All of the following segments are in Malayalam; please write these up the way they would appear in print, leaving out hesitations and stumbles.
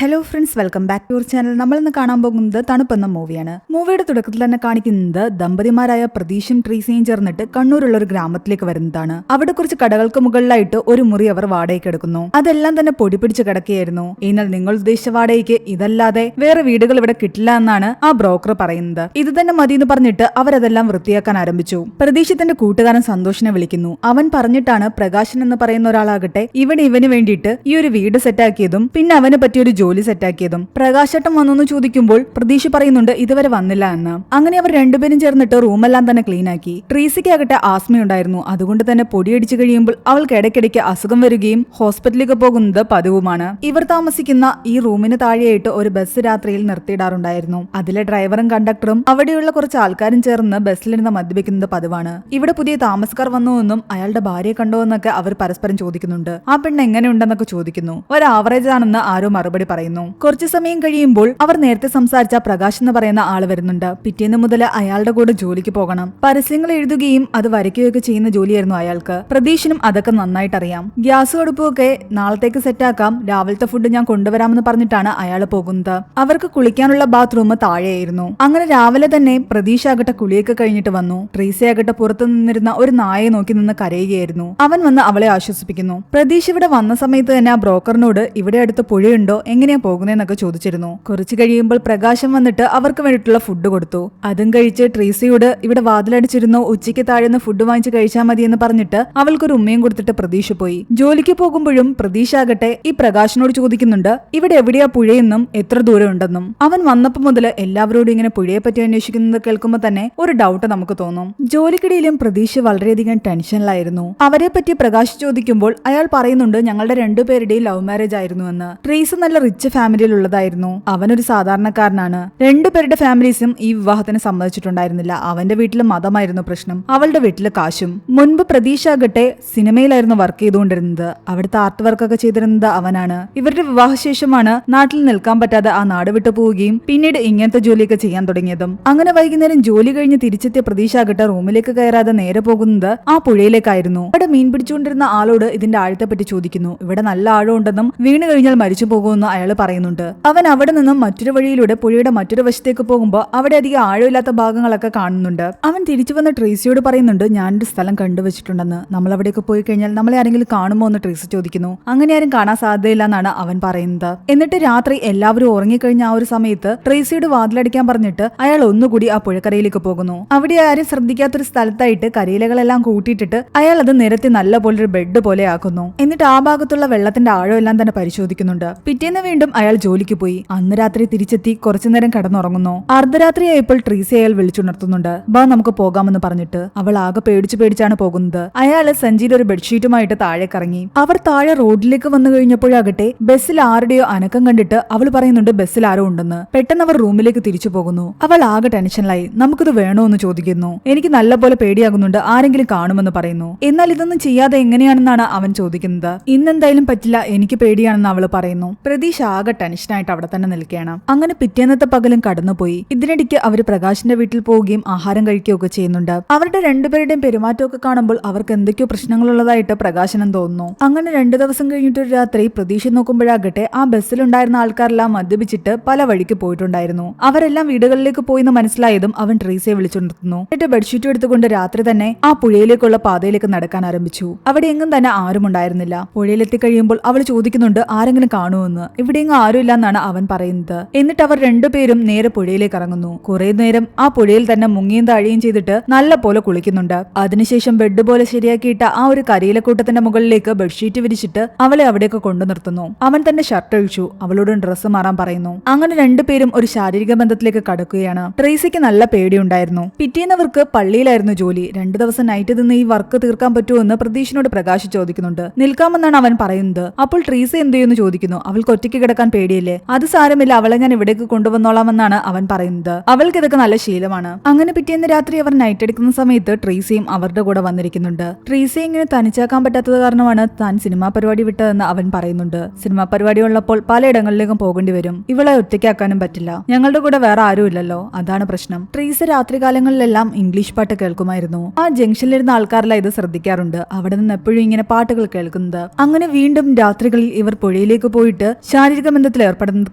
Hello friends, welcome back to your channel. നമ്മൾ ഇന്ന് കാണാൻ പോകുന്നത് തണുപ്പെന്ന മൂവിയാണ്. മൂവിയുടെ തുടക്കത്തിൽ തന്നെ കാണിക്കുന്നത് ദമ്പതിമാരായ പ്രതീഷും ട്രീസയും ചേർന്നിട്ട് കണ്ണൂരുള്ള ഒരു ഗ്രാമത്തിലേക്ക് വരുന്നതാണ്. അവിടെ കുറച്ച് കടകൾക്ക് മുകളിലായിട്ട് ഒരു മുറി അവർ വാടകയ്ക്ക് എടുക്കുന്നു. അതെല്ലാം തന്നെ പൊടി പിടിച്ച് കിടക്കുകയായിരുന്നു. എന്നാൽ നിങ്ങൾ ഉദ്ദേശിച്ച വാടകയ്ക്ക് ഇതല്ലാതെ വേറെ വീടുകൾ ഇവിടെ കിട്ടില്ല എന്നാണ് ആ ബ്രോക്കർ പറയുന്നത്. ഇത് തന്നെ മതി എന്ന് പറഞ്ഞിട്ട് അവരതെല്ലാം വൃത്തിയാക്കാൻ ആരംഭിച്ചു. പ്രതീഷ് തന്റെ കൂട്ടുകാരൻ സന്തോഷിനെ വിളിക്കുന്നു. അവൻ പറഞ്ഞിട്ടാണ് പ്രകാശൻ എന്ന് പറയുന്ന ഒരാളാകട്ടെ ഇവിടെ ഇവന് വേണ്ടിയിട്ട് ഈ ഒരു വീട് സെറ്റാക്കിയതും പിന്നെ അവന് പറ്റിയൊരു ജോലി സെറ്റാക്കിയതും. പ്രകാശേട്ടൻ വന്നു ചോദിക്കുമ്പോൾ പ്രതീഷ് പറയുന്നുണ്ട് ഇതുവരെ വന്നില്ല എന്ന്. അങ്ങനെ അവർ രണ്ടുപേരും ചേർന്നിട്ട് റൂമെല്ലാം തന്നെ ക്ലീൻ ആക്കി. ട്രീസിക്കാകട്ടെ ആസ്മയുണ്ടായിരുന്നു. അതുകൊണ്ട് തന്നെ പൊടിയടിച്ചു കഴിയുമ്പോൾ അവൾക്ക് ഇടയ്ക്കിടയ്ക്ക് അസുഖം വരികയും ഹോസ്പിറ്റലിലേക്ക് പോകുന്നത് പതിവുമാണ്. ഇവർ താമസിക്കുന്ന ഈ റൂമിന് താഴെയായിട്ട് ഒരു ബസ് രാത്രിയിൽ നിർത്തിയിടാറുണ്ടായിരുന്നു. അതിലെ ഡ്രൈവറും കണ്ടക്ടറും അവിടെയുള്ള കുറച്ച് ആൾക്കാരും ചേർന്ന് ബസ്സിലിരുന്ന് മദ്യപിക്കുന്നത് പതിവാണ്. ഇവിടെ പുതിയ താമസക്കാർ വന്നുവെന്നും അയാളുടെ ഭാര്യയെ കണ്ടോ എന്നൊക്കെ അവർ പരസ്പരം ചോദിക്കുന്നുണ്ട്. ആ പെണ്ണ് എങ്ങനെയുണ്ടെന്നൊക്കെ ചോദിക്കുന്നു. ഒരു ആവറേജ് ആണെന്ന് ആരോ മറുപടി പറയുന്നു. കുറച്ചു സമയം കഴിയുമ്പോൾ അവർ നേരത്തെ സംസാരിച്ച പ്രകാശ് എന്ന് പറയുന്ന ആള് വരുന്നുണ്ട്. പിറ്റേന്ന് മുതൽ അയാളുടെ കൂടെ ജോലിക്ക് പോകണം. പരസ്യങ്ങൾ എഴുതുകയും അത് വരയ്ക്കുകയൊക്കെ ചെയ്യുന്ന ജോലിയായിരുന്നു അയാൾക്ക്. പ്രതീഷിനും അതൊക്കെ നന്നായിട്ട് അറിയാം. ഗ്യാസും അടുപ്പൊക്കെ നാളത്തേക്ക് സെറ്റാക്കാം, രാവിലത്തെ ഫുഡ് ഞാൻ കൊണ്ടുവരാമെന്ന് പറഞ്ഞിട്ടാണ് അയാൾ പോകുന്നത്. അവർക്ക് കുളിക്കാനുള്ള ബാത്റൂം താഴെയായിരുന്നു. അങ്ങനെ രാവിലെ തന്നെ പ്രതീഷ് ആകട്ടെ കുളിയൊക്കെ കഴിഞ്ഞിട്ട് വന്നു. ട്രീസി ആകട്ടെ പുറത്തു നിന്നിരുന്ന ഒരു നായയെ നോക്കി നിന്ന് കരയുകയായിരുന്നു. അവൻ വന്ന് അവളെ ആശ്വസിപ്പിക്കുന്നു. പ്രതീഷ് ഇവിടെ വന്ന സമയത്ത് തന്നെ ആ ബ്രോക്കറിനോട് ഇവിടെ അടുത്ത് പുഴയുണ്ടോ, എങ്ങനെയാ പോകുന്നതെന്നൊക്കെ ചോദിച്ചിരുന്നു. കുറച്ചു കഴിയുമ്പോൾ പ്രകാശം വന്നിട്ട് അവർക്ക് വേണ്ടിയിട്ടുള്ള ഫുഡ് കൊടുത്തു. അതും കഴിച്ച് ട്രീസിയോട് ഇവിടെ വാതിലടിച്ചിരുന്നോ, ഉച്ചയ്ക്ക് താഴെന്ന് ഫുഡ് വാങ്ങിച്ച് കഴിച്ചാൽ മതി എന്ന് പറഞ്ഞിട്ട് അവൾക്കൊരു ഉമ്മയും കൊടുത്തിട്ട് പ്രതീഷ് പോയി. ജോലിക്ക് പോകുമ്പോഴും പ്രതീഷ് ആകട്ടെ ഈ പ്രകാശിനോട് ചോദിക്കുന്നുണ്ട് ഇവിടെ എവിടെയാ പുഴയെന്നും എത്ര ദൂരം ഉണ്ടെന്നും. അവൻ വന്നപ്പോ മുതൽ എല്ലാവരോടും ഇങ്ങനെ പുഴയെ പറ്റി അന്വേഷിക്കുന്നത് കേൾക്കുമ്പോൾ തന്നെ ഒരു ഡൗട്ട് നമുക്ക് തോന്നും. ജോലിക്കിടയിലും പ്രതീഷ് വളരെയധികം ടെൻഷനിലായിരുന്നു. അവരെ പറ്റി പ്രകാശ് ചോദിക്കുമ്പോൾ അയാൾ പറയുന്നുണ്ട് ഞങ്ങളുടെ രണ്ടുപേരുടെയും ലവ് മാരേജ് ആയിരുന്നു എന്ന്. ട്രീസ് നല്ല റിച്ച് ഫാമിലിയിലുള്ളതായിരുന്നു. അവനൊരു സാധാരണക്കാരനാണ്. രണ്ടുപേരുടെ ഫാമിലീസും ഈ വിവാഹത്തിന് സമ്മതിച്ചിട്ടുണ്ടായിരുന്നില്ല. അവന്റെ വീട്ടില് മതമായിരുന്നു പ്രശ്നം, അവളുടെ വീട്ടില് കാശും. മുൻപ് പ്രതീഷ് ആകട്ടെ സിനിമയിലായിരുന്നു വർക്ക് ചെയ്തുകൊണ്ടിരുന്നത്. അവിടുത്തെ ആർട്ട് വർക്കൊക്കെ ചെയ്തിരുന്നത് അവനാണ്. ഇവരുടെ വിവാഹശേഷമാണ് നാട്ടിൽ നിൽക്കാൻ പറ്റാതെ ആ നാട് വിട്ടു പോവുകയും പിന്നീട് ഇങ്ങനത്തെ ജോലിയൊക്കെ ചെയ്യാൻ തുടങ്ങിയതും. അങ്ങനെ വൈകുന്നേരം ജോലി കഴിഞ്ഞ് തിരിച്ചെത്തിയ പ്രതീഷ് ആകട്ടെ റൂമിലേക്ക് കയറാതെ നേരെ പോകുന്നത് ആ പുഴയിലേക്കായിരുന്നു. അവിടെ മീൻ പിടിച്ചുകൊണ്ടിരുന്ന ആളോട് ഇതിന്റെ ആഴത്തെ പറ്റി ചോദിക്കുന്നു. ഇവിടെ നല്ല ആഴമുണ്ടെന്നും വീണ് കഴിഞ്ഞാൽ മരിച്ചു പോകുമെന്നും അയാൾ പറയുന്നുണ്ട്. അവൻ അവിടെ നിന്നും മറ്റൊരു വഴിയിലൂടെ പുഴയുടെ മറ്റൊരു വശത്തേക്ക് പോകുമ്പോൾ അവിടെ അധികം ആഴമില്ലാത്ത ഭാഗങ്ങളൊക്കെ കാണുന്നുണ്ട്. അവൻ തിരിച്ചു വന്ന് ട്രീസിയോട് പറയുന്നുണ്ട് ഞാനൊരു സ്ഥലം കണ്ടുവച്ചിട്ടുണ്ടെന്ന്. നമ്മൾ അവിടേക്ക് പോയി കഴിഞ്ഞാൽ നമ്മളെ ആരെങ്കിലും കാണുമോ എന്ന് ട്രീസി ചോദിക്കുന്നു. അങ്ങനെ ആരും കാണാൻ സാധ്യതയില്ല എന്നാണ് അവൻ പറയുന്നത്. എന്നിട്ട് രാത്രി എല്ലാവരും ഉറങ്ങിക്കഴിഞ്ഞ ആ ഒരു സമയത്ത് ട്രീസിയോട് വാതിലടിക്കാൻ പറഞ്ഞിട്ട് അയാൾ ഒന്നുകൂടി ആ പുഴക്കരയിലേക്ക് പോകുന്നു. അവിടെ ആരും ശ്രദ്ധിക്കാത്തൊരു സ്ഥലത്തായിട്ട് കരിയിലകളെല്ലാം കൂട്ടിയിട്ടിട്ട് അയാൾ അത് നിരത്തി നല്ല പോലെ ഒരു ബെഡ് പോലെ ആക്കുന്നു. എന്നിട്ട് ആ ഭാഗത്തുള്ള വെള്ളത്തിന്റെ ആഴമെല്ലാം തന്നെ പരിശോധിക്കുന്നുണ്ട്. പിറ്റേന്ന് വീണ്ടും അയാൾ ജോലിക്ക് പോയി. അന്ന് രാത്രി തിരിച്ചെത്തി കുറച്ചുനേരം കിടന്നുറങ്ങുന്നു. അർദ്ധരാത്രിയായപ്പോൾ ട്രീസി അയാൾ വിളിച്ചുണർത്തുന്നുണ്ട്. ബാ നമുക്ക് പോകാമെന്ന് പറഞ്ഞിട്ട്. അവൾ ആകെ പേടിച്ചാണ് പോകുന്നത്. അയാള് സഞ്ചിയിൽ ഒരു ബെഡ്ഷീറ്റുമായിട്ട് താഴേക്ക് ഇറങ്ങി. അവർ താഴെ റോഡിലേക്ക് വന്നു കഴിഞ്ഞപ്പോഴാകട്ടെ ബസ്സിൽ ആരുടെയോ അനക്കം കണ്ടിട്ട് അവൾ പറയുന്നുണ്ട് ബസ്സിൽ ആരോ ഉണ്ടെന്ന്. പെട്ടെന്ന് അവർ റൂമിലേക്ക് തിരിച്ചു പോകുന്നു. അവൾ ആകെ ടെൻഷനിലായി. നമുക്കിത് വേണോ എന്ന് ചോദിക്കുന്നു. എനിക്ക് നല്ലപോലെ പേടിയാകുന്നുണ്ട്, ആരെങ്കിലും കാണുമെന്ന് പറയുന്നു. എന്നാൽ ഇതൊന്നും ചെയ്യാതെ എങ്ങനെയാണെന്നാണ് അവൻ ചോദിക്കുന്നത്. ഇന്നെന്തായാലും പറ്റില്ല, എനിക്ക് പേടിയാണെന്ന് അവൾ പറയുന്നു. പ്രതീഷ് ആകെ ടെൻഷനായിട്ട് അവിടെ തന്നെ നിൽക്കുകയാണ്. അങ്ങനെ പിറ്റേന്നത്തെ പകലും കടന്നുപോയി. ഇതിനിടയ്ക്ക് അവർ പ്രകാശിന്റെ വീട്ടിൽ പോവുകയും ആഹാരം കഴിക്കുകയൊക്കെ ചെയ്യുന്നുണ്ട്. അവരുടെ രണ്ടുപേരുടെയും പെരുമാറ്റമൊക്കെ കാണുമ്പോൾ അവർക്ക് എന്തൊക്കെയോ പ്രശ്നങ്ങളുള്ളതായിട്ട് പ്രകാശനം തോന്നുന്നു. അങ്ങനെ 2 ദിവസം കഴിഞ്ഞിട്ടൊരു രാത്രി പ്രതീക്ഷ നോക്കുമ്പോഴാകട്ടെ ആ ബസ്സിലുണ്ടായിരുന്ന ആൾക്കാരെല്ലാം മദ്യപിച്ചിട്ട് പല വഴിക്ക് പോയിട്ടുണ്ടായിരുന്നു. അവരെല്ലാം വീടുകളിലേക്ക് പോയിന്ന് മനസ്സിലായതും അവൻ ട്രീസിയെ വിളിച്ചുണർത്തുന്നു. എന്നിട്ട് ബെഡ്ഷീറ്റ് എടുത്തുകൊണ്ട് രാത്രി തന്നെ ആ പുഴയിലേക്കുള്ള പാതയിലേക്ക് നടക്കാൻ ആരംഭിച്ചു. അവിടെ എങ്ങും തന്നെ ആരും ഉണ്ടായിരുന്നില്ല. പുഴയിലെത്തി കഴിയുമ്പോൾ അവൾ ചോദിക്കുന്നുണ്ട് ആരെങ്കിലും കാണുമെന്ന്. ഇവിടെയെങ്ങും ആരുമില്ല എന്നാണ് അവൻ പറയുന്നത്. എന്നിട്ട് അവർ രണ്ടുപേരും നേരെ പുഴയിലേക്ക് ഇറങ്ങുന്നു. കുറെ നേരം ആ പുഴയിൽ തന്നെ മുങ്ങിയും താഴെയും ചെയ്തിട്ട് നല്ല പോലെ കുളിക്കുന്നുണ്ട്. അതിനുശേഷം ബെഡ് പോലെ ശരിയാക്കിയിട്ട് ആ ഒരു കരിയിലക്കൂട്ടത്തിന്റെ മുകളിലേക്ക് ബെഡ്ഷീറ്റ് വിരിച്ചിട്ട് അവളെ അവിടേക്ക് കൊണ്ടു നിർത്തുന്നു. അവൻ തന്റെ ഷർട്ട് അഴിച്ചു. അവളോട് ഡ്രസ്സ് മാറാൻ പറയുന്നു. അങ്ങനെ രണ്ടുപേരും ഒരു ശാരീരിക ബന്ധത്തിലേക്ക് കടക്കുകയാണ്. ട്രേസിക്ക് നല്ല പേടിയുണ്ടായിരുന്നു. പിറ്റേന്നവർക്ക് പള്ളിയിലായിരുന്നു ജോലി. 2 ദിവസം നൈറ്റ് നിന്ന് ഈ വർക്ക് തീർക്കാൻ പറ്റുമോ എന്ന് പ്രതീഷിനോട് പ്രകാശ് ചോദിക്കുന്നുണ്ട്. നിൽക്കാമെന്നാണ് അവൻ പറയുന്നത്. അപ്പോൾ ട്രീസ എന്ത് ചെയ്യുന്നു ചോദിക്കുന്നു. അവൾക്ക് ഒറ്റയ്ക്ക് കിടക്കാൻ പേടിയല്ലേ? അത് സാരമില്ല, അവളെ ഞാൻ ഇവിടേക്ക് കൊണ്ടുവന്നോളാമെന്നാണ് അവൻ പറയുന്നത്. അവൾക്ക് ഇതൊക്കെ നല്ല ശീലമാണ്. അങ്ങനെ പിറ്റേന്ന് രാത്രി അവർ നൈറ്റ് എടുക്കുന്ന സമയത്ത് ട്രീസയും അവരുടെ കൂടെ വന്നിരിക്കുന്നുണ്ട്. ട്രീസയെ ഇങ്ങനെ തനിച്ചാക്കാൻ പറ്റാത്തത് കാരണമാണ് താൻ സിനിമാ പരിപാടി വിട്ടതെന്ന് അവൻ പറയുന്നുണ്ട്. സിനിമാ പരിപാടി ഉള്ളപ്പോൾ പലയിടങ്ങളിലേക്കും പോകേണ്ടി വരും. ഇവളെ ഒറ്റയ്ക്കാക്കാനും പറ്റില്ല. ഞങ്ങളുടെ കൂടെ വേറെ ആരും ഇല്ലല്ലോ, അതാണ് പ്രശ്നം. ട്രീസ രാത്രികാലങ്ങളിലെല്ലാം ഇംഗ്ലീഷ് പാട്ട് കേൾക്കുമായിരുന്നു. ആ ജംഗ്ഷനിലിരുന്ന ആൾക്കാരെല്ലാം ഇത് ശ്രദ്ധിക്കാറുണ്ട്. അവിടെ നിന്ന് എപ്പോഴും ഇങ്ങനെ പാട്ടുകൾ കേൾക്കുന്നത്. അങ്ങനെ വീണ്ടും രാത്രികളിൽ ഇവർ പുഴയിലേക്ക് പോയിട്ട് ശാരീരിക ബന്ധത്തിൽ ഏർപ്പെടുന്നത്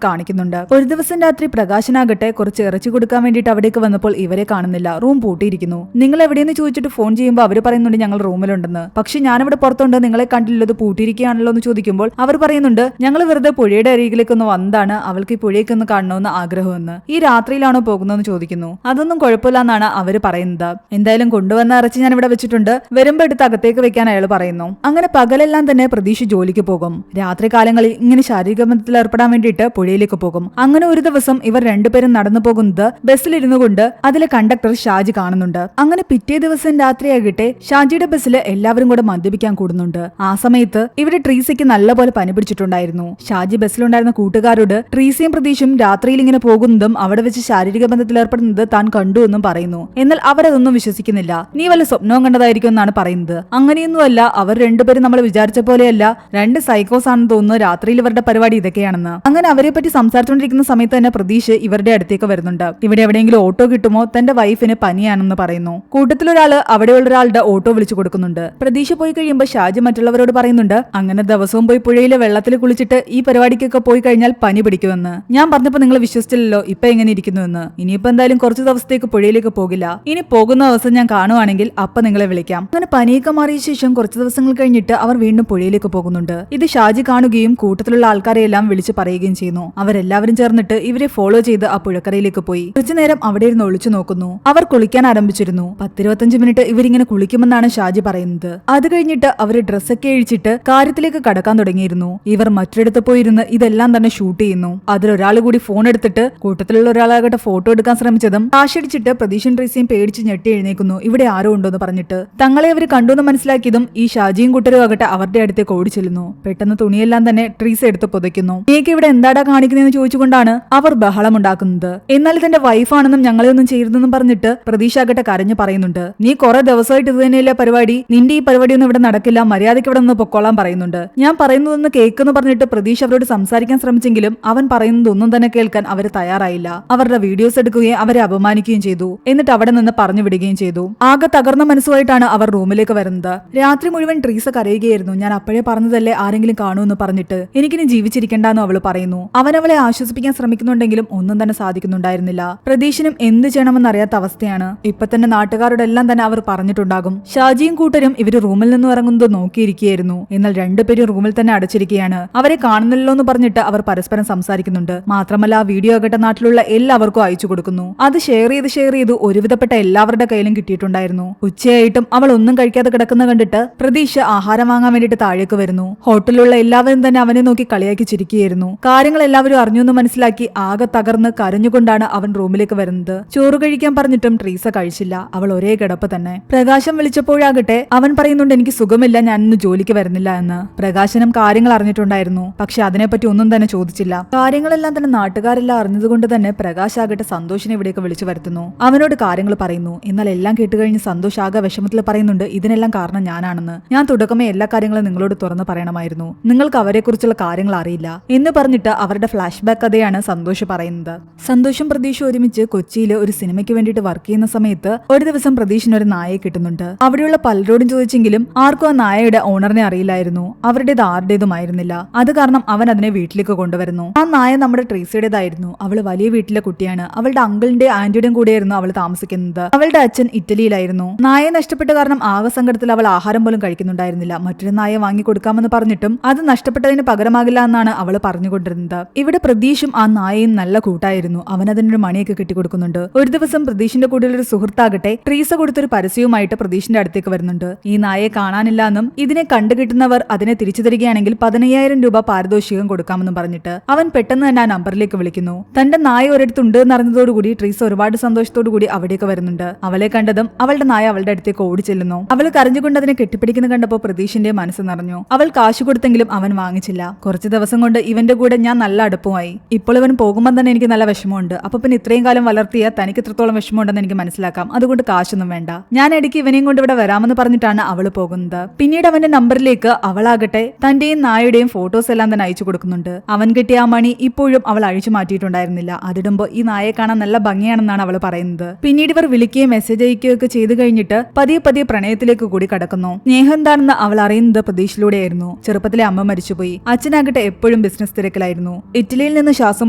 കാണിക്കുന്നുണ്ട്. ഒരു ദിവസം രാത്രി പ്രകാശനാകട്ടെ കുറച്ച് ഇറച്ചി കൊടുക്കാൻ വേണ്ടിയിട്ട് അവിടേക്ക് വന്നപ്പോൾ ഇവരെ കാണുന്നില്ല. റൂം പൂട്ടിയിരിക്കുന്നു. നിങ്ങൾ എവിടെയെന്ന് ചോദിച്ചിട്ട് ഫോൺ ചെയ്യുമ്പോൾ അവർ പറയുന്നുണ്ട് ഞങ്ങൾ റൂമിലുണ്ടെന്ന്. പക്ഷെ ഞാനിവിടെ പുറത്തുണ്ട്, നിങ്ങളെ കണ്ടില്ലത് പൂട്ടിയിരിക്കുകയാണല്ലോ എന്ന് ചോദിക്കുമ്പോൾ അവർ പറയുന്നുണ്ട് ഞങ്ങൾ വെറുതെ പുഴയുടെ അരികിലേക്ക് ഒന്ന് വന്നതാണ്, അവൾക്ക് ഈ പുഴയ്ക്ക് ഒന്ന് കാണണമെന്ന് ആഗ്രഹമെന്ന്. ഈ രാത്രിയിലാണോ പോകുന്നതെന്ന് ചോദിക്കുന്നു. അതൊന്നും കുഴപ്പമില്ല എന്നാണ് അവര് പറയുന്നത്. എന്തായാലും കൊണ്ടുവന്ന ഇറച്ചി ഞാൻ ഇവിടെ വെച്ചിട്ടുണ്ട്, വരുമ്പോ എടുത്ത് അകത്തേക്ക് വെക്കാൻ അയാൾ പറയുന്നു. അങ്ങനെ പകലെല്ലാം തന്നെ പ്രതീക്ഷ ജോലിക്ക് പോകും. രാത്രി കാലങ്ങളിൽ ഇങ്ങനെ ശാരീരിക ബന്ധത്തിൽ ഏർപ്പെടാൻ വേണ്ടിയിട്ട് പുഴയിലേക്ക് പോകും. അങ്ങനെ ഒരു ദിവസം ഇവർ രണ്ടുപേരും നടന്നു പോകുന്നത് ബസ്സിലിരുന്നു കൊണ്ട് അതിലെ കണ്ടക്ടർ ഷാജി കാണുന്നുണ്ട്. അങ്ങനെ പിറ്റേ ദിവസം രാത്രിയാകട്ടെ ഷാജിയുടെ ബസ്സിൽ എല്ലാവരും കൂടെ മദ്യപിക്കാൻ കൂടുന്നുണ്ട്. ആ സമയത്ത് ഇവിടെ ട്രീസയ്ക്ക് നല്ലപോലെ പനി പിടിച്ചിട്ടുണ്ടായിരുന്നു. ഷാജി ബസ്സിലുണ്ടായിരുന്ന കൂട്ടുകാരോട് ട്രീസയും പ്രതീക്ഷയും രാത്രിയിൽ ഇങ്ങനെ പോകുന്നതും അവിടെ വെച്ച് ശാരീരിക ബന്ധത്തിൽ ഏർപ്പെടുന്നത് താൻ കണ്ടു എന്നും പറയുന്നു. എന്നാൽ അവരതൊന്നും വിശ്വസിക്കുന്നില്ല. നീ വല്ല സ്വപ്നവും കണ്ടതായിരിക്കും എന്നാണ് പറയുന്നത്. അങ്ങനെയൊന്നുമല്ല, അവർ രണ്ടുപേരും നമ്മൾ വിചാരിച്ച പോലെയല്ല, രണ്ട് സൈക്കോസ് ആണെന്ന് തോന്നുന്നു, രാത്രിയിൽ ഇവരുടെ പരിപാടി ഇതൊക്കെയാണെന്ന്. അങ്ങനെ അവരെ പറ്റി സംസാരിച്ചുകൊണ്ടിരിക്കുന്ന സമയത്ത് തന്നെ പ്രതീക്ഷ ഇവരുടെ അടുത്തേക്ക് വരുന്നുണ്ട്. ഇവിടെ എവിടെയെങ്കിലും ഓട്ടോ കിട്ടുമോ, തന്റെ വൈഫിന് പനിയാണെന്ന് പറയുന്നു. കൂട്ടത്തിലൊരാള് അവിടെയുള്ള ഒരാളുടെ ഓട്ടോ വിളിച്ചു കൊടുക്കുന്നുണ്ട്. പ്രതീക്ഷ പോയി കഴിയുമ്പോൾ ഷാജി മറ്റുള്ളവരോട് പറയുന്നുണ്ട് അങ്ങനെ ദിവസവും പോയി പുഴയിലെ വെള്ളത്തിൽ കുളിച്ചിട്ട് ഈ പരിപാടിക്കൊക്കെ പോയി കഴിഞ്ഞാൽ പനി പിടിക്കുമെന്ന്. ഞാൻ പറഞ്ഞപ്പോ നിങ്ങൾ വിശ്വസിച്ചില്ലല്ലോ, ഇപ്പൊ എങ്ങനെ ഇരിക്കുന്നുവെന്ന്. ഇനിയിപ്പോ എന്തായാലും കുറച്ച് ദിവസത്തേക്ക് പുഴയിലേക്ക് പോകില്ല. ഇനി പോകുന്ന ദിവസം ഞാൻ കാണുവാണെങ്കിൽ അപ്പൊ നിങ്ങളെ വിളിക്കാം. അങ്ങനെ പനിയൊക്കെ മാറിയ ശേഷം കുറച്ച് ദിവസങ്ങൾ കഴിഞ്ഞിട്ട് അവർ വീണ്ടും പുഴയിലേക്ക് പോകുന്നുണ്ട്. ഇത് ഷാജി കാണുകയും കൂട്ടത്തിലുള്ള ആൾക്കാരെയെല്ലാം വിളിച്ചു പറയുകയും ചെയ്യുന്നു. അവരെല്ലാവരും ചേർന്നിട്ട് ഇവരെ ഫോളോ ചെയ്ത് ആ പുഴക്കരയിലേക്ക് പോയി. കുറച്ചു നേരം അവിടെ ഇരുന്ന് ഒളിച്ചു നോക്കുന്നു. അവർ കുളിക്കാൻ ആരംഭിച്ചിരുന്നു. 10-25 മിനിറ്റ് ഇവരിങ്ങനെ കുളിക്കുമെന്നാണ് ഷാജി പറയുന്നത്. അത് കഴിഞ്ഞിട്ട് അവര് ഡ്രസ്സൊക്കെ അഴിച്ചിട്ട് കാര്യത്തിലേക്ക് കടക്കാൻ തുടങ്ങിയിരുന്നു. ഇവർ മറ്റൊരിടത്ത് പോയിരുന്ന് ഇതെല്ലാം തന്നെ ഷൂട്ട് ചെയ്യുന്നു. അതിലൊരാൾ കൂടി ഫോൺ എടുത്തിട്ട് കൂട്ടത്തിലുള്ള ഒരാളാകട്ടെ ഫോട്ടോ എടുക്കാൻ ശ്രമിച്ചതും കാശടിച്ചിട്ട് പ്രതീക്ഷയും ട്രീസയും പേടിച്ച് ഞെട്ടി എഴുന്നേക്കുന്നു. ഇവിടെ ആരോ ഉണ്ടോന്ന് പറഞ്ഞിട്ട് തങ്ങളെ അവർ കണ്ടുവെന്ന് മനസ്സിലാക്കിയതും ഈ ഷാജിയും കൂട്ടരും ആകട്ടെ അവരുടെ അടുത്തേക്ക് ഓടി ചെല്ലുന്നു. പെട്ടെന്ന് തുണിയെല്ലാം തന്നെ ട്രീസ എടുത്ത് പുതയ്ക്കുന്നു. നീക്ക് ഇവിടെ എന്താടാ കാണിക്കുന്നതെന്ന് ചോദിച്ചുകൊണ്ടാണ് അവർ ബഹളമുണ്ടാക്കുന്നത്. എന്നാൽ തന്റെ വൈഫാണെന്നും ഞങ്ങളെ ഒന്നും ചെയ്യരുതെന്നും പറഞ്ഞിട്ട് പ്രതീക്ഷ ആകട്ടെ കരഞ്ഞു പറയുന്നുണ്ട്. നീ കുറെ ദിവസമായിട്ട് ഇത് തന്നെയല്ലേ പരിപാടി, നിന്റെ ഈ പരിപാടിയൊന്നും ഇവിടെ നടക്കില്ല, മര്യാദയ്ക്ക് ഇവിടെ നിന്ന് പൊക്കോളാൻ പറയുന്നുണ്ട്. ഞാൻ പറയുന്നതൊന്ന് കേൾക്കുന്നു പറഞ്ഞിട്ട് പ്രതീക്ഷ അവരോട് സംസാരിക്കാൻ ശ്രമിച്ചെങ്കിലും അവൻ പറയുന്നതൊന്നും തന്നെ കേൾക്കാൻ അവർ തയ്യാറായില്ല. അവരുടെ വീഡിയോസ് എടുക്കുകയും അവരെ അപമാനിക്കുകയും ചെയ്തു. എന്നിട്ട് അവിടെ നിന്ന് പറഞ്ഞു വിടുകയും ചെയ്തു. ആകെ തകർന്ന മനസ്സുമായിട്ടാണ് അവർ റൂമിലേക്ക് വരുന്നത്. രാത്രി മുഴുവൻ ട്രീസ കരയുകയായിരുന്നു. ഞാൻ അപ്പോഴേ പറഞ്ഞതല്ലേ ആരെങ്കിലും കാണുമെന്ന് പറഞ്ഞിട്ട്, എനിക്കിനി ജീവിച്ചിരിക്കണ്ടെന്നും അവൾ പറയുന്നു. അവൻ അവളെ ആശ്വസിപ്പിക്കാൻ ശ്രമിക്കുന്നുണ്ടെങ്കിലും ഒന്നും തന്നെ സാധിക്കുന്നുണ്ടായിരുന്നില്ല. പ്രതീക്ഷനും എന്ത് ചെയ്യണമെന്ന് അറിയാത്ത അവസ്ഥയാണ്. ഇപ്പൊ തന്നെ നാട്ടുകാരോടെല്ലാം തന്നെ അവർ പറഞ്ഞിട്ടുണ്ടാകും. ഷാജിയും കൂട്ടരും ഇവര് റൂമിൽ നിന്ന് ഇറങ്ങുന്നത് നോക്കിയിരിക്കുകയായിരുന്നു. എന്നാൽ രണ്ടുപേരും റൂമിൽ തന്നെ അടച്ചിരിക്കുകയാണ്. അവരെ കാണുന്നില്ലല്ലോ എന്ന് പറഞ്ഞിട്ട് അവർ പരസ്പരം സംസാരിക്കുന്നുണ്ട്. മാത്രമല്ല ആ വീഡിയോ ആകട്ടെ നാട്ടിലുള്ള എല്ലാവർക്കും അയച്ചു കൊടുക്കുന്നു. അത് ഷെയർ ചെയ്ത് ഒരുവിധപ്പെട്ട എല്ലാവരുടെ കയ്യിലും കിട്ടിയിട്ടുണ്ടായിരുന്നു. ഉച്ചയായിട്ടും അവൾ ഒന്നും കഴിക്കാതെ കിടക്കുന്ന കണ്ടിട്ട് പ്രതീക്ഷ ആഹാരം വാങ്ങാൻ വേണ്ടിയിട്ട് താഴേക്ക് വരുന്നു. ഹോട്ടലിലുള്ള എല്ലാവരും തന്നെ അവനെ നോക്കി കളിയാക്കി ചിരിക്കുകയായിരുന്നു. കാര്യങ്ങൾ എല്ലാവരും അറിഞ്ഞു എന്ന് മനസ്സിലാക്കി ആകെ തകർന്ന് കരഞ്ഞുകൊണ്ടാണ് അവൻ റൂമിലേക്ക് വരുന്നത്. ചോറ് കഴിക്കാൻ പറഞ്ഞിട്ടും ട്രീസ കഴിച്ചില്ല. അവൾ ഒരേ കിടപ്പ് തന്നെ. പ്രകാശം വിളിച്ചപ്പോഴാകട്ടെ അവൻ പറയുന്നുണ്ട് എനിക്ക് സുഖമില്ല, ഞാൻ ഇന്ന് ജോലിക്ക് വരുന്നില്ല എന്ന്. പ്രകാശനും കാര്യങ്ങൾ അറിഞ്ഞിട്ടുണ്ടായിരുന്നു. പക്ഷെ അതിനെപ്പറ്റി ഒന്നും തന്നെ ചോദിച്ചില്ല. കാര്യങ്ങളെല്ലാം തന്നെ നാട്ടുകാരെല്ലാം അറിഞ്ഞതുകൊണ്ട് തന്നെ പ്രകാശ് ആകട്ടെ സന്തോഷിനെ ഇവിടേക്ക് വിളിച്ചു വരുത്തുന്നു. അവനോട് കാര്യങ്ങൾ പറയുന്നു. എന്നാൽ എല്ലാം കേട്ടുകഴിഞ്ഞ് സന്തോഷ് ആകെ വിഷമത്തിൽ പറയുന്നുണ്ട് ഇതിനെല്ലാം കാരണം ഞാനാണെന്ന്. ഞാൻ തുടക്കമേ എല്ലാ കാര്യങ്ങളും നിങ്ങളോട് തുറന്നു പറയണമായിരുന്നു. നിങ്ങൾക്ക് അവരെ കുറിച്ചുള്ള കാര്യങ്ങൾ അറിയില്ല എന്ന് പറഞ്ഞിട്ട് അവരുടെ ഫ്ലാഷ് ബാക്ക് കഥയാണ് സന്തോഷ് പറയുന്നത്. സന്തോഷും പ്രതീഷും ഒരുമിച്ച് കൊച്ചിയിൽ ഒരു സിനിമയ്ക്ക് വേണ്ടിയിട്ട് വർക്ക് ചെയ്യുന്ന സമയത്ത് ഒരു ദിവസം പ്രതീഷിന് ഒരു നായയെ കിട്ടുന്നുണ്ട്. അവിടെയുള്ള പലരോടും ചോദിച്ചെങ്കിലും ആർക്കും ആ നായയുടെ ഓണറിനെ അറിയില്ലായിരുന്നു. അവരുടേത് ആരുടേതുമായിരുന്നില്ല. അത് കാരണം അവൻ അതിനെ വീട്ടിലേക്ക് കൊണ്ടുവരുന്നു. ആ നായ നമ്മുടെ ട്രീസയുടേതായിരുന്നു. അവള് വലിയ വീട്ടിലെ കുട്ടിയാണ്. അവളുടെ അങ്കിളിന്റെ ആന്റിയുടെയും കൂടെയായിരുന്നു അവൾ താമസിക്കുന്നത്. അവളുടെ അച്ഛൻ ഇറ്റലിയിലായിരുന്നു. നായയെ നഷ്ടപ്പെട്ട കാരണം ആകെ സങ്കടത്തിൽ അവൾ ആഹാരം പോലും കഴിക്കുന്നുണ്ടായിരുന്നില്ല. മറ്റൊരു നായ വാങ്ങിക്കൊടുക്കാമെന്ന് പറഞ്ഞിട്ടും അത് നഷ്ടപ്പെട്ടതിന് പകരമാകില്ല എന്നാണ് അവൾ പറഞ്ഞുകൊണ്ടിരുന്നത്. ഇവിടെ പ്രതീഷും ആ നായയും നല്ല കൂട്ടായിരുന്നു. അവൻ അതിനൊരു മണിയൊക്കെ കെട്ടിക്കൊടുക്കുന്നുണ്ട്. ഒരു ദിവസം പ്രതീഷിന്റെ കൂടെയുള്ള ഒരു സുഹൃത്താകട്ടെ ട്രീസ കൊടുത്തൊരു പരസ്യവുമായിട്ട് പ്രതീഷിന്റെ അടുത്തേക്ക് വരുന്നുണ്ട്. ഈ നായയെ കാണാനില്ല എന്നും ഇതിനെ കണ്ടുകിട്ടുന്നവർ അതിനെ തിരിച്ചു തരികയാണെങ്കിൽ 15,000 രൂപ പാരിതോഷികം കൊടുക്കാമെന്നും പറഞ്ഞിട്ട് അവൻ പെട്ടെന്ന് തന്നെ ആ നമ്പറിലേക്ക് വിളിക്കുന്നു. തന്റെ നായ ഒരിടത്തുണ്ട് എന്നറിഞ്ഞതോടുകൂടി ട്രീസ ഒരുപാട് സന്തോഷത്തോടു കൂടി അവിടേക്ക് വരുന്നുണ്ട്. അവളെ കണ്ടതും അവളുടെ നായ അവളുടെ അടുത്തേക്ക് ഓടി ചെല്ലുന്നു. അവൾ കരഞ്ഞുകൊണ്ട് അതിനെ കെട്ടിപ്പിടിക്കുന്ന കണ്ടപ്പോൾ പ്രതീഷിന്റെ മനസ്സ് നിറഞ്ഞു. അവൾ കാശ് കൊടുത്തെങ്കിലും അവൻ വാങ്ങിച്ചില്ല. കുറച്ചു ദിവസം കൊണ്ട് ഇവന്റെ കൂടെ ഞാൻ നല്ല അടുപ്പമായി. ഇപ്പോൾ ഇവൻ പോകുമ്പോൾ തന്നെ എനിക്ക് നല്ല വിഷമമുണ്ട്. അപ്പൊ പിന്നെ ഇത്രയും കാലം വളർത്തിയ തനിക്ക് ഇത്രത്തോളം വിഷമമുണ്ടെന്ന് എനിക്ക് മനസ്സിലാക്കാം. അതുകൊണ്ട് കാശൊന്നും വേണ്ട. ഞാൻ ഇടയ്ക്ക് ഇവനെയും കൊണ്ട് ഇവിടെ വരാമെന്ന് പറഞ്ഞിട്ടാണ് അവള് പോകുന്നത്. പിന്നീട് അവന്റെ നമ്പറിലേക്ക് അവളാകട്ടെ തന്റെയും നായയുടെയും ഫോട്ടോസ് എല്ലാം തന്നെ അയച്ചു കൊടുക്കുന്നുണ്ട്. അവൻ കിട്ടിയ ആ മണി ഇപ്പോഴും അവൾ അഴിച്ചു മാറ്റിയിട്ടുണ്ടായിരുന്നില്ല. അതിടുമ്പോ ഈ നായയെ കാണാൻ നല്ല ഭംഗിയാണെന്നാണ് അവൾ പറയുന്നത്. പിന്നീട് ഇവർ വിളിക്കുകയും മെസ്സേജ് അയക്കുകയൊക്കെ ചെയ്തു കഴിഞ്ഞിട്ട് പതിയെ പ്രണയത്തിലേക്ക് കൂടി കടക്കുന്നു. സ്നേഹം എന്താണെന്ന് അവൾ അറിയുന്നത് പ്രതീക്ഷയിലൂടെയായിരുന്നു. ചെറുപ്പത്തിലെ അമ്മ മരിച്ചുപോയി. അച്ഛനാകട്ടെ എപ്പോഴും ബിസിനസ് തിരക്കിലായിരുന്നു. ഇറ്റലിയിൽ നിന്ന് ശ്വാസം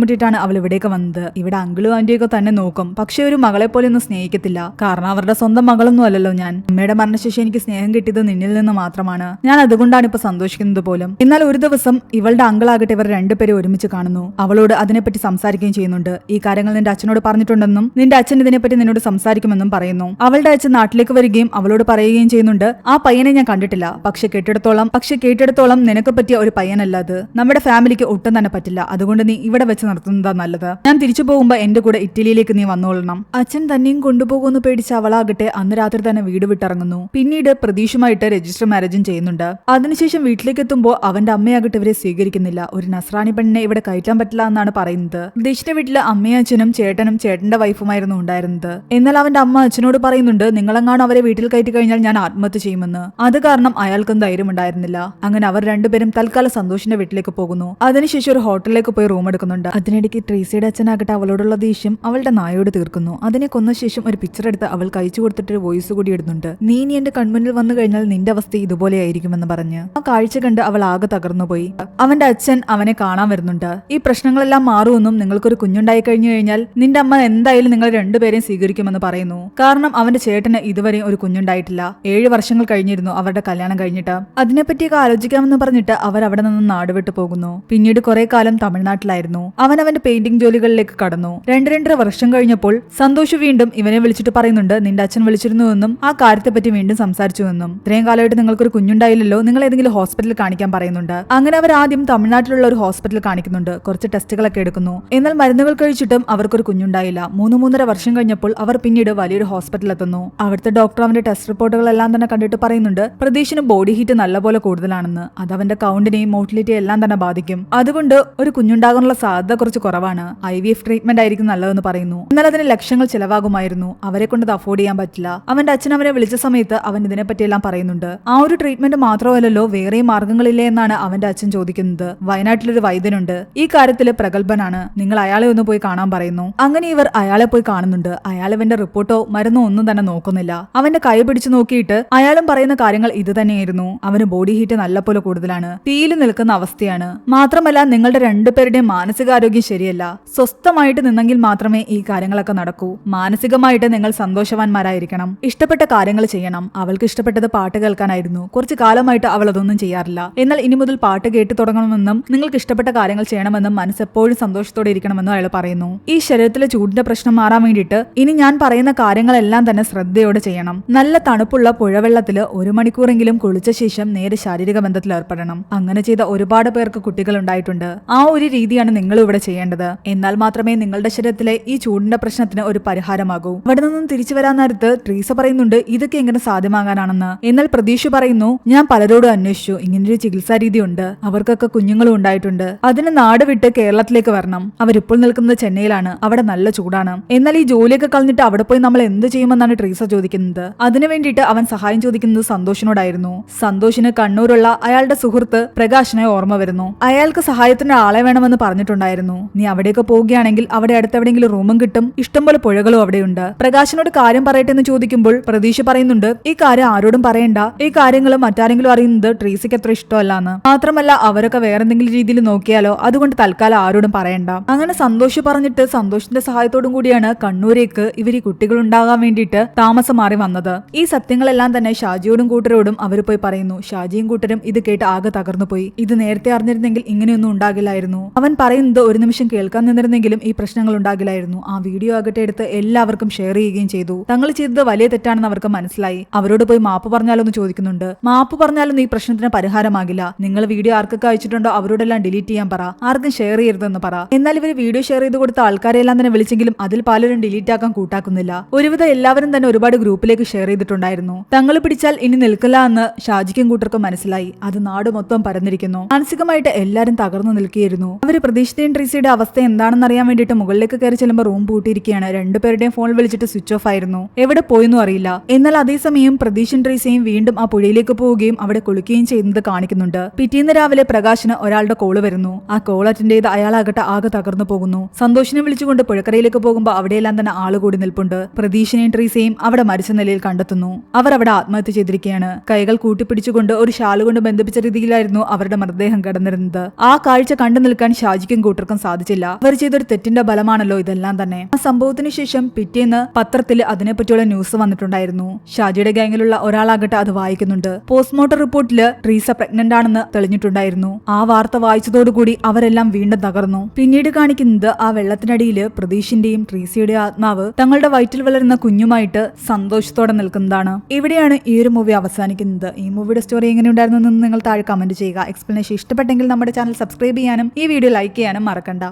മുട്ടിയിട്ടാണ് അവൾ ഇവിടേക്ക് വന്നത്. ഇവിടെ അങ്കിളും ആന്റിയൊക്കെ തന്നെ നോക്കും, പക്ഷെ ഒരു മകളെ പോലെ ഒന്നും സ്നേഹിക്കത്തില്ല. കാരണം അവരുടെ സ്വന്തം മകളൊന്നും അല്ലല്ലോ ഞാൻ. അമ്മയുടെ മരണശേഷം എനിക്ക് സ്നേഹം കിട്ടിയത് നിന്നിൽ നിന്ന് മാത്രമാണ്. ഞാൻ അതുകൊണ്ടാണ് ഇപ്പൊ സന്തോഷിക്കുന്നത് പോലും. എന്നാൽ ഒരു ദിവസം ഇവളുടെ അങ്കിളാകട്ടെ ഇവർ രണ്ടുപേരും ഒരുമിച്ച് കാണുന്നു. അവളോട് അതിനെപ്പറ്റി സംസാരിക്കുകയും ചെയ്യുന്നുണ്ട്. ഈ കാര്യങ്ങൾ നിന്റെ അച്ഛനോട് പറഞ്ഞിട്ടുണ്ടെന്നും നിന്റെ അച്ഛൻ ഇതിനെപ്പറ്റി നിന്നോട് സംസാരിക്കുമെന്നും പറയുന്നു. അവളുടെ അച്ഛൻ നാട്ടിലേക്ക് വരികയും അവളോട് പറയുകയും ചെയ്യുന്നുണ്ട്, ആ പയ്യനെ ഞാൻ കണ്ടിട്ടില്ല, പക്ഷെ കേട്ടിടത്തോളം നിനക്ക് പറ്റിയ ഒരു പയ്യനല്ല അത്. നമ്മുടെ ഫാമിലിക്ക് ഒട്ടും തന്നെ പറ്റില്ല. അതുകൊണ്ട് നീ ഇവിടെ വെച്ച് നടത്തുന്നതാ നല്ലത്. ഞാൻ തിരിച്ചു പോകുമ്പോ എന്റെ കൂടെ ഇറ്റലിയിലേക്ക് നീ വന്നോളണം. അച്ഛൻ തന്നെയും കൊണ്ടുപോകുമെന്ന് പേടിച്ച അവളാകട്ടെ അന്ന് രാത്രി തന്നെ വീട് വിട്ടിറങ്ങുന്നു. പിന്നീട് പ്രതീക്ഷുമായിട്ട് രജിസ്റ്റർ മാരേജും ചെയ്യുന്നുണ്ട്. അതിനുശേഷം വീട്ടിലേക്ക് എത്തുമ്പോൾ അവന്റെ അമ്മയാകട്ടെ ഇവരെ സ്വീകരിക്കുന്നില്ല. ഒരു നസ്രാണി പെണ്ണിനെ ഇവിടെ കയറ്റാൻ പറ്റില്ല എന്നാണ് പറയുന്നത്. പ്രതീക്ഷിന്റെ വീട്ടില് അമ്മയും അച്ഛനും ചേട്ടന്റെ വൈഫുമായിരുന്നു ഉണ്ടായിരുന്നത്. എന്നാൽ അവന്റെ അമ്മ അച്ഛനോട് പറയുന്നുണ്ട്, നിങ്ങളെങ്ങാനും അവരെ വീട്ടിൽ കയറ്റി കഴിഞ്ഞാൽ ഞാൻ ആത്മഹത്യ ചെയ്യുമെന്ന്. അത് കാരണം അയാൾക്കും ധൈര്യം ഉണ്ടായിരുന്നില്ല. അങ്ങനെ അവർ രണ്ടുപേരും തൽക്കാലം സന്തോഷിന്റെ വീട്ടിലേക്ക് പോകുന്നു. അതിനുശേഷം ഒരു ഹോട്ടലിലേക്ക് പോയി റൂം എടുക്കുന്നുണ്ട്. അതിനിടയ്ക്ക് ട്രീസിയുടെ അച്ഛനാകട്ടെ അവളോടുള്ള ദേഷ്യം അവളുടെ നായോട് തീർക്കുന്നു. അതിനെ കൊന്ന ശേഷം ഒരു പിക്ചർ എടുത്ത് അവൾ കഴിച്ചു കൊടുത്തിട്ട് ഒരു വോയിസ് കൂടി ഇടുന്നുണ്ട്. നീ എന്റെ കൺമുന്നിൽ വന്നു കഴിഞ്ഞാൽ നിന്റെ അവസ്ഥ ഇതുപോലെയായിരിക്കുമെന്ന് പറഞ്ഞ്. ആ കാഴ്ച കണ്ട് അവൾ ആകെ തകർന്നുപോയി. അവന്റെ അച്ഛൻ അവനെ കാണാൻ വരുന്നുണ്ട്. ഈ പ്രശ്നങ്ങളെല്ലാം മാറുമെന്നും നിങ്ങൾക്കൊരു കുഞ്ഞുണ്ടായി കഴിഞ്ഞു കഴിഞ്ഞാൽ നിന്റെ അമ്മ എന്തായാലും നിങ്ങൾ രണ്ടുപേരെയും സ്വീകരിക്കുമെന്ന് പറയുന്നു. കാരണം അവന്റെ ചേട്ടന് ഇതുവരെയും ഒരു കുഞ്ഞുണ്ടായിട്ടില്ല. 7 വർഷങ്ങൾ കഴിഞ്ഞിരുന്നു അവരുടെ കല്യാണം കഴിഞ്ഞിട്ട്. അതിനെപ്പറ്റിയൊക്കെ ആലോചിക്കാമെന്ന് പറഞ്ഞിട്ട് അവർ അവിടെ നിന്ന് നാടുവിട്ടു പോകുന്നു. പിന്നീട് കുറെ കാലം തമിഴ്നാട്ടിലായിരുന്നു. അവൻ അവന്റെ പെയിന്റിംഗ് ജോലികളിലേക്ക് കടന്നു. 2-2.5 വർഷം കഴിഞ്ഞപ്പോൾ സന്തോഷ് വീണ്ടും ഇവനെ വിളിച്ചിട്ട് പറയുന്നുണ്ട്, നിന്റെ അച്ഛൻ വിളിച്ചിരുന്നുവെന്നും ആ കാര്യത്തെപ്പറ്റി വീണ്ടും സംസാരിച്ചുവെന്നും. ഇത്രയും കാലമായിട്ട് നിങ്ങൾക്കൊരു കുഞ്ഞുണ്ടായില്ലല്ലോ, നിങ്ങൾ ഏതെങ്കിലും ഹോസ്പിറ്റലിൽ കാണിക്കാൻ പറയുന്നുണ്ട്. അങ്ങനെ അവർ ആദ്യം തമിഴ്നാട്ടിലുള്ള ഒരു ഹോസ്പിറ്റലിൽ കാണിക്കുന്നുണ്ട്. കുറച്ച് ടെസ്റ്റുകളൊക്കെ എടുക്കുന്നു. എന്നാൽ മരുന്നുകൾ കഴിച്ചിട്ടും അവർക്കൊരു കുഞ്ഞുണ്ടായില്ല. 3-3.5 വർഷം കഴിഞ്ഞപ്പോൾ അവർ പിന്നീട് വലിയൊരു ഹോസ്പിറ്റലിൽ എത്തുന്നു. അവിടുത്തെ ഡോക്ടർ അവന്റെ ടെസ്റ്റ് റിപ്പോർട്ടുകളെല്ലാം തന്നെ കണ്ടിട്ട് പറയുന്നുണ്ട്, പ്രതീക്ഷിന് ബോഡി ഹീറ്റ് നല്ലപോലെ കൂടുതലാണെന്ന്. അത് അവന്റെ കൗണ്ടിനെയും മോട്ടിലിറ്റി എല്ലാം തന്നെ ബാധിക്കും. അതുകൊണ്ട് ഒരു കുഞ്ഞുണ്ടാകാനുള്ള സാധ്യത കുറച്ച് കുറവാണ്. IVF ട്രീറ്റ്മെന്റ് ആയിരിക്കും നല്ലതെന്ന് പറയുന്നു. എന്നാൽ അതിന് ലക്ഷങ്ങൾ ചിലവാകുമായിരുന്നു. അവരെ കൊണ്ട് അത് അഫോർഡ് ചെയ്യാൻ പറ്റില്ല. അവന്റെ അച്ഛൻ അവനെ വിളിച്ച സമയത്ത് അവൻ ഇതിനെപ്പറ്റിയെല്ലാം പറയുന്നുണ്ട്. ആ ഒരു ട്രീറ്റ്മെന്റ് മാത്രമല്ലല്ലോ, വേറെയും മാർഗങ്ങളില്ലേ എന്നാണ് അവന്റെ അച്ഛൻ ചോദിക്കുന്നത്. വയനാട്ടിലൊരു വൈദ്യനുണ്ട്, ഈ കാര്യത്തിൽ പ്രഗത്ഭനാണ്, നിങ്ങൾ അയാളെ ഒന്ന് പോയി കാണാൻ പറയുന്നു. അങ്ങനെ ഇവർ അയാളെ പോയി കാണുന്നുണ്ട്. അയാൾ ഇവന്റെ റിപ്പോർട്ടോ മരുന്നോ ഒന്നും തന്നെ നോക്കുന്നില്ല. അവന്റെ കൈ പിടിച്ചു നോക്കിയിട്ട് അയാളും പറയുന്ന കാര്യങ്ങൾ ഇത് തന്നെയായിരുന്നു. അവന് ബോഡി ഹീറ്റ് നല്ലപോലെ കൂടുതലാണ്, തീയിൽ നിൽക്കുന്ന അവസ്ഥയാണ്. മാത്രമല്ല നിങ്ങളുടെ രണ്ടുപേരുടെയും മാനസികാരോഗ്യം ശരിയല്ല. സ്വസ്ഥമായിട്ട് നിന്നെങ്കിൽ മാത്രമേ ഈ കാര്യങ്ങളൊക്കെ നടക്കൂ. മാനസികമായിട്ട് നിങ്ങൾ സന്തോഷവാന്മാരായിരിക്കണം. ഇഷ്ടപ്പെട്ട കാര്യങ്ങൾ ചെയ്യണം. അവൾക്ക് ഇഷ്ടപ്പെട്ടത് പാട്ട് കേൾക്കാനായിരുന്നു. കുറച്ചു കാലമായിട്ട് അവൾ അതൊന്നും ചെയ്യാറില്ല. എന്നാൽ ഇനി മുതൽ പാട്ട് കേട്ടു തുടങ്ങണമെന്നും നിങ്ങൾക്ക് ഇഷ്ടപ്പെട്ട കാര്യങ്ങൾ ചെയ്യണമെന്നും മനസ്സെപ്പോഴും സന്തോഷത്തോടെ ഇരിക്കണമെന്നും അയാൾ പറയുന്നു. ഈ ശരീരത്തിലെ ചൂടിന്റെ പ്രശ്നം മാറാൻ വേണ്ടിയിട്ട് ഇനി ഞാൻ പറയുന്ന കാര്യങ്ങളെല്ലാം തന്നെ ശ്രദ്ധയോടെ ചെയ്യണം. നല്ല തണുപ്പുള്ള പുഴവെള്ളത്തിൽ 1 മണിക്കൂറെങ്കിലും കുളിച്ച ശേഷം നേരെ ശാരീരിക ബന്ധത്തിൽ ഏർപ്പെടണം. അങ്ങനെ ചെയ്ത ഒരുപാട് പേർക്ക് കുട്ടികൾ ഉണ്ടായിട്ടുണ്ട്. ആ ഒരു രീതിയാണ് നിങ്ങൾ ഇവിടെ ചെയ്യേണ്ടത്. എന്നാൽ മാത്രമേ നിങ്ങളുടെ ശരീരത്തിലെ ഈ ചൂടിന്റെ പ്രശ്നത്തിന് ഒരു പരിഹാരമാകൂ. അവിടെ നിന്നും തിരിച്ചു വരാൻ നേരത്ത് ട്രീസ പറയുന്നുണ്ട്, ഇതൊക്കെ എങ്ങനെ സാധ്യമാകാനാണെന്ന്. എന്നാൽ പ്രതീക്ഷ പറയുന്നു, ഞാൻ പലരോടും അന്വേഷിച്ചു, ഇങ്ങനൊരു ചികിത്സാ രീതി ഉണ്ട്, അവർക്കൊക്കെ കുഞ്ഞുങ്ങളും ഉണ്ടായിട്ടുണ്ട്. അതിന് നാട് വിട്ട് കേരളത്തിലേക്ക് വരണം. അവരിപ്പോൾ നിൽക്കുന്നത് ചെന്നൈയിലാണ്. അവിടെ നല്ല ചൂടാണ്. എന്നാൽ ഈ ജോലിയൊക്കെ കളഞ്ഞിട്ട് അവിടെ പോയി നമ്മൾ എന്ത് ചെയ്യുമെന്നാണ് ട്രീസ ചോദിക്കുന്നത്. അതിനു വേണ്ടിയിട്ട് അവൻ സഹായം ചോദിക്കുന്നത് സന്തോഷിനോടായിരുന്നു. സന്തോഷിന് കണ്ണൂരുള്ള അയാളുടെ സുഹൃത്ത് പ്രകാശിനെ ഓർമ്മ വരുന്നു. അയാൾക്ക് സഹായത്തിന് ആളെ വേണമെന്ന് പറഞ്ഞിട്ടുണ്ടായിരുന്നു. നീ അവിടേക്ക് പോവുകയാണെങ്കിൽ അവിടെ അടുത്തെവിടെയെങ്കിലും റൂമും കിട്ടും, ഇഷ്ടംപോലെ പുഴകളും അവിടെയുണ്ട്. പ്രകാശിനോട് കാര്യം പറയട്ടെ എന്ന് ചോദിക്കുമ്പോൾ പ്രതീക്ഷ പറയുന്നുണ്ട്, ഈ കാര്യം ആരോടും പറയണ്ട, ഈ കാര്യങ്ങൾ മറ്റാരെങ്കിലും അറിയുന്നത് ട്രീസയ്ക്ക് അത്ര ഇഷ്ടമല്ലാന്ന്. മാത്രമല്ല അവരൊക്കെ വേറെന്തെങ്കിലും രീതിയിൽ നോക്കിയാലോ, അതുകൊണ്ട് തൽക്കാലം ആരോടും പറയണ്ട. അങ്ങനെ സന്തോഷ് പറഞ്ഞിട്ട് സന്തോഷിന്റെ സഹായത്തോടും കൂടിയാണ് കണ്ണൂരേക്ക് ഇവർ ഈ കുട്ടികൾ ഉണ്ടാകാൻ വേണ്ടിയിട്ട് താമസം മാറി വന്നത്. ഈ സത്യങ്ങളെല്ലാം തന്നെ ഷാജിയോടും കൂട്ടരോടും അവർ പോയി പറയുന്നു. ഷാജിയും കൂട്ടരും ഇത് കേട്ട് ആകെ തകർന്നു പോയി. ഇത് നേരത്തെ അറിഞ്ഞിരുന്നെങ്കിൽ ഇങ്ങനെയൊന്നും ഉണ്ടാകില്ലായിരുന്നു. അവൻ പറയുന്നത് ഒരു നിമിഷം കേൾക്കാൻ നിന്നിരുന്നെങ്കിലും ഈ പ്രശ്നങ്ങൾ ഉണ്ടാകില്ലായിരുന്നു. ആ വീഡിയോ ആകട്ടെ എടുത്ത് എല്ലാവർക്കും ഷെയർ ചെയ്യുകയും ചെയ്തു. തങ്ങൾ ചെയ്തത് വലിയ തെറ്റാണെന്ന് അവർക്ക് മനസ്സിലായി. അവരോട് പോയി മാപ്പ് പറഞ്ഞാലോ എന്ന് ചോദിക്കുന്നുണ്ട്. മാപ്പ് പറഞ്ഞാലൊന്നും ഈ പ്രശ്നത്തിന് പരിഹാരമാകില്ല. നിങ്ങൾ വീഡിയോ ആർക്കൊക്കെ അയച്ചിട്ടുണ്ടോ അവരോടെല്ലാം ഡിലീറ്റ് ചെയ്യാൻ പറ, ആർക്കും ഷെയർ ചെയ്യരുതെന്ന് പറ. എന്നാൽ ഇവർ വീഡിയോ ഷെയർ ചെയ്ത് കൊടുത്ത ആൾക്കാരെല്ലാം തന്നെ വിളിച്ചെങ്കിലും അതിൽ പലരും ഡിലീറ്റ് ആക്കാൻ കൂട്ടാക്കുന്നില്ല. ഒരുവിധം എല്ലാവരും തന്നെ ഒരുപാട് ഗ്രൂപ്പിലേക്ക് ഷെയർ ചെയ്തിട്ടുണ്ടായിരുന്നു. തങ്ങൾ പിടിച്ചാൽ ഇനി നിൽക്കില്ല എന്ന് ഷാജിക്കും കൂട്ടർക്കും മനസ്സിലായി. അത് നാട് മൊത്തം പരന്നിരിക്കുന്നു. മാനസികമായിട്ട് എല്ലാരും തകർന്നു നിൽക്കുകയായിരുന്നു. അവര് പ്രതീക്ഷിതയും ട്രീസിയുടെ അവസ്ഥ എന്താണെന്ന് അറിയാൻ വേണ്ടിയിട്ട് മുകളിലേക്ക് കയറി ചെല്ലുമ്പോൾ റൂം പൂട്ടിയിരിക്കുകയാണ്. രണ്ടുപേരുടെയും ഫോൺ വിളിച്ചിട്ട് സ്വിച്ച് ഓഫ് ആയിരുന്നു. എവിടെ പോയെന്നും അറിയില്ല. എന്നാൽ അതേസമയം പ്രതീക്ഷയും ട്രീസയും വീണ്ടും ആ പുഴയിലേക്ക് പോവുകയും അവിടെ കുളിക്കുകയും ചെയ്യുന്നത് കാണിക്കുന്നുണ്ട്. പിറ്റേന്ന് രാവിലെ പ്രകാശിന് ഒരാളുടെ കോള് വരുന്നു. ആ കോൾ അറ്റൻഡ് ചെയ്ത് അയാളാകട്ടെ ആകെ തകർന്നു പോകുന്നു. സന്തോഷിനെ വിളിച്ചുകൊണ്ട് പുഴക്കരയിലേക്ക് പോകുമ്പോൾ അവിടെയെല്ലാം തന്നെ ആളുകൂടി നിൽപ്പുണ്ട്. പ്രതീക്ഷയും ട്രീസയും അവിടെ മരിച്ച നിലയിൽ കണ്ടെത്തുന്നു. അവർ അവിടെ ആത്മഹത്യ ചെയ്തിരിക്കുകയാണ്. കൈകൾ കൂട്ടിപ്പിടിച്ചുകൊണ്ട് ഒരു ഷാൾ കൊണ്ട് ബന്ധിപ്പിച്ച രീതിയിലായിരുന്നു അവരുടെ മൃതദേഹം കിടന്നിരുന്നത്. ആ കാഴ്ച കണ്ടു നിൽക്കാൻ ഷാജിക്കും കൂട്ടർക്കും സാധിച്ചില്ല. അവർ ചെയ്തൊരു തെറ്റിന്റെ ബലമാണല്ലോ ഇതെല്ലാം തന്നെ. ആ സംഭവത്തിന് ശേഷം പിറ്റേന്ന് പത്രത്തിൽ അതിനെപ്പറ്റിയുള്ള ന്യൂസ് വന്നിട്ടുണ്ടായിരുന്നു. ഷാജിയുടെ ഗാങ്ങിലുള്ള ഒരാളാകട്ടെ അത് വായിക്കുന്നുണ്ട്. പോസ്റ്റ്മോർട്ടം റിപ്പോർട്ടില് ട്രീസ പ്രഗ്നന്റ് ആണെന്ന് തെളിഞ്ഞിട്ടുണ്ടായിരുന്നു. ആ വാർത്ത വായിച്ചതോടുകൂടി അവരെല്ലാം വീണ്ടും തകർന്നു. പിന്നീട് കാണിക്കുന്നത് ആ വെള്ളത്തിനടിയില് പ്രതീഷിന്റെയും ട്രീസയുടെയും ആത്മാവ് തങ്ങളുടെ വയറ്റിൽ വളരുന്ന കുഞ്ഞുമായിട്ട് സന്തോഷത്തോടെ നിൽക്കുന്നതാണ്. ഇവിടെയാണ് ഈ ഒരു മൂവി അവസാനിക്കുന്നത്. ഈ മൂവിയുടെ സ്റ്റോറി എങ്ങനെയുണ്ടായിരുന്നു എന്ന് നിങ്ങൾ താഴെ കമന്റ് ചെയ്യുക. എക്സ്പ്ലനേഷൻ ഇഷ്ടപ്പെട്ടെങ്കിൽ നമ്മുടെ ചാനൽ സബ്സ്ക്രൈബ് ചെയ്യാനും ഈ വീഡിയോ ലൈക്ക് ചെയ്യാനും മറക്കണ്ട.